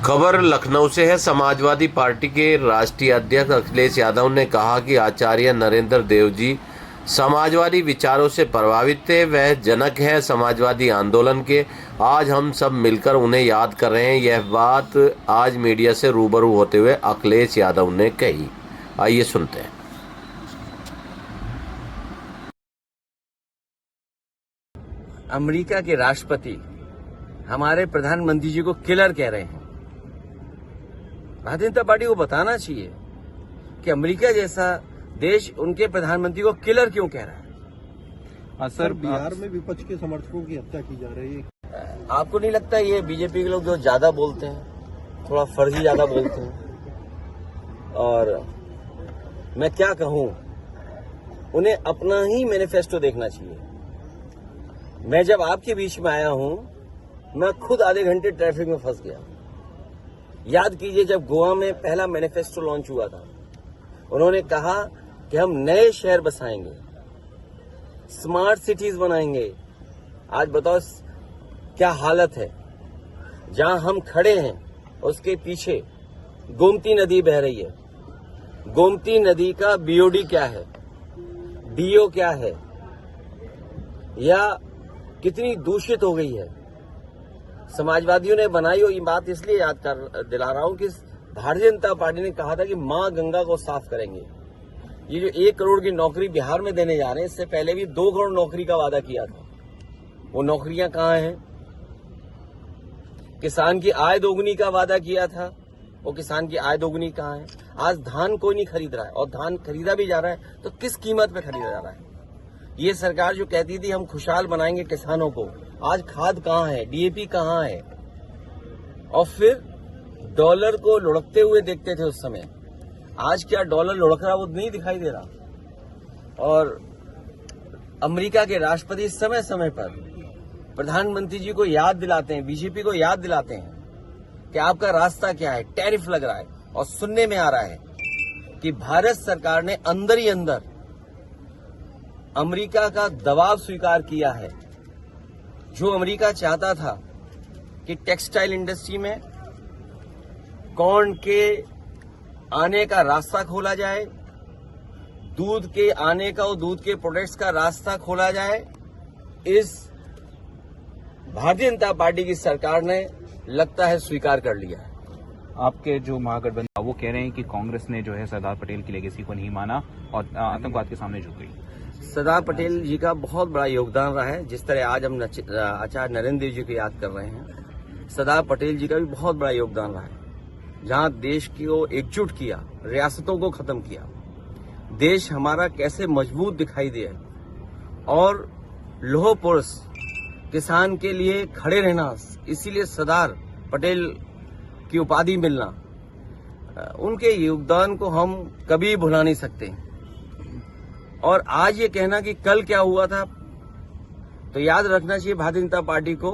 खबर लखनऊ से है। समाजवादी पार्टी के राष्ट्रीय अध्यक्ष अखिलेश यादव ने कहा कि आचार्य नरेंद्र देव जी समाजवादी विचारों से प्रभावित थे। वह जनक हैं समाजवादी आंदोलन के। आज हम सब मिलकर उन्हें याद कर रहे हैं। यह बात आज मीडिया से रूबरू होते हुए अखिलेश यादव ने कही। आइए सुनते हैं। अमेरिका के राष्ट्रपति हमारे प्रधानमंत्री जी को किलर कह रहे हैं। भारतीय जनता पार्टी को बताना चाहिए कि अमेरिका जैसा देश उनके प्रधानमंत्री को किलर क्यों कह रहा है। सर, बिहार में विपक्ष के समर्थकों की हत्या की जा रही है। आपको नहीं लगता ये बीजेपी के लोग जो ज्यादा बोलते हैं, थोड़ा फर्जी ज्यादा बोलते हैं? और मैं क्या कहूं, उन्हें अपना ही मैनिफेस्टो देखना चाहिए। मैं जब आपके बीच में आया हूं, मैं खुद आधे घंटे ट्रैफिक में फंस गया। याद कीजिए, जब गोवा में पहला मैनिफेस्टो लॉन्च हुआ था, उन्होंने कहा कि हम नए शहर बसाएंगे, स्मार्ट सिटीज बनाएंगे। आज बताओ क्या हालत है। जहां हम खड़े हैं उसके पीछे गोमती नदी बह रही है। गोमती नदी का बीओडी क्या है, डीओ क्या है, या कितनी दूषित हो गई है। समाजवादियों ने बनाई हो। ये बात इसलिए याद कर दिला रहा हूं कि भारतीय जनता पार्टी ने कहा था कि मां गंगा को साफ करेंगे। ये जो 1 करोड़ की नौकरी बिहार में देने जा रहे हैं, इससे पहले भी 2 करोड़ नौकरी का वादा किया था। वो नौकरियां कहां हैं? किसान की आय दोगुनी का वादा किया था, वो किसान की आय दोगुनी कहां है? आज धान कोई नहीं खरीद रहा है, और धान खरीदा भी जा रहा है तो किस कीमत पे खरीदा जा रहा है? ये सरकार जो कहती थी हम खुशहाल बनाएंगे किसानों को, आज खाद कहां है, डीएपी कहां है? और फिर डॉलर को लुढ़कते हुए देखते थे उस समय। आज क्या डॉलर लुढ़क रहा, वो नहीं दिखाई दे रहा। और अमेरिका के राष्ट्रपति समय समय पर प्रधानमंत्री जी को याद दिलाते हैं, बीजेपी को याद दिलाते हैं कि आपका रास्ता क्या है। टैरिफ लग रहा है, और सुनने में आ रहा है कि भारत सरकार ने अंदर ही अंदर अमेरिका का दबाव स्वीकार किया है। जो अमेरिका चाहता था कि टेक्सटाइल इंडस्ट्री में कॉर्न के आने का रास्ता खोला जाए, दूध के आने का और दूध के प्रोडक्ट्स का रास्ता खोला जाए, इस भारतीय जनता पार्टी की सरकार ने लगता है स्वीकार कर लिया है। आपके जो महागठबंधन वो कह रहे हैं कि कांग्रेस ने जो है सरदार पटेल की लेगेसी को नहीं माना और आतंकवाद के सामने झुक गई। सरदार पटेल जी का बहुत बड़ा योगदान रहा है। जिस तरह आज हम आचार्य नरेंद्र देव जी को याद कर रहे हैं, सरदार पटेल जी का भी बहुत बड़ा योगदान रहा है। जहां देश को एकजुट किया, रियासतों को खत्म किया, देश हमारा कैसे मजबूत दिखाई दिया, और लौह पुरुष किसान के लिए खड़े रहना, इसीलिए सरदार पटेल की उपाधि मिलना, उनके योगदान को हम कभी भुला नहीं सकते। और आज ये कहना कि कल क्या हुआ था, तो याद रखना चाहिए भारतीय जनता पार्टी को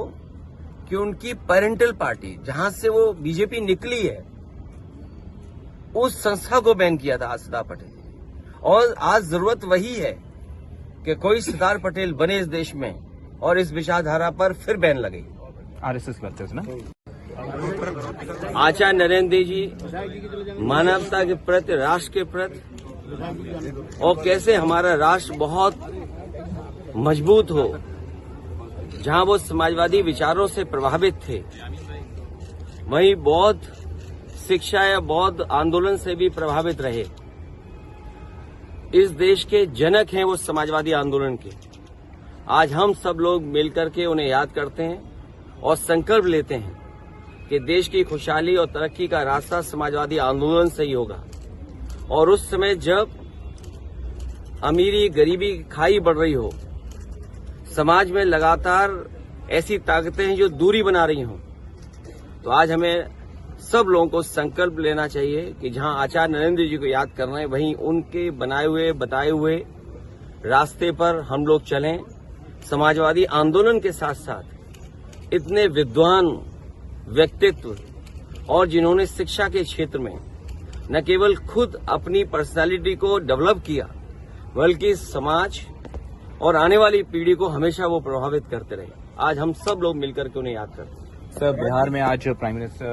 कि उनकी पेरेंटल पार्टी, जहां से वो बीजेपी निकली है, उस संस्था को बैन किया था सरदार पटेल। और आज जरूरत वही है कि कोई सरदार पटेल बने इस देश में, और इस विचारधारा पर फिर बैन लगे। आरएसएस करते हैं ना। आचार्य नरेंद्र देव जी मानवता के प्रति, राष्ट्र के प्रति, और कैसे हमारा राष्ट्र बहुत मजबूत हो। जहां वो समाजवादी विचारों से प्रभावित थे, वहीं बौद्ध शिक्षा या बौद्ध आंदोलन से भी प्रभावित रहे। इस देश के जनक हैं वो समाजवादी आंदोलन के। आज हम सब लोग मिलकर के उन्हें याद करते हैं और संकल्प लेते हैं कि देश की खुशहाली और तरक्की का रास्ता समाजवादी आंदोलन से ही होगा। और उस समय जब अमीरी गरीबी की खाई बढ़ रही हो, समाज में लगातार ऐसी ताकतें हैं जो दूरी बना रही हों, तो आज हमें सब लोगों को संकल्प लेना चाहिए कि जहां आचार्य नरेंद्र जी को याद करना है, वहीं उनके बनाए हुए बताए हुए रास्ते पर हम लोग चलें। समाजवादी आंदोलन के साथ साथ इतने विद्वान व्यक्तित्व, और जिन्होंने शिक्षा के क्षेत्र में न केवल खुद अपनी पर्सनालिटी को डेवलप किया, बल्कि समाज और आने वाली पीढ़ी को हमेशा वो प्रभावित करते रहे। आज हम सब लोग मिलकर के उन्हें याद करते हैं। सर, बिहार में आज प्राइम मिनिस्टर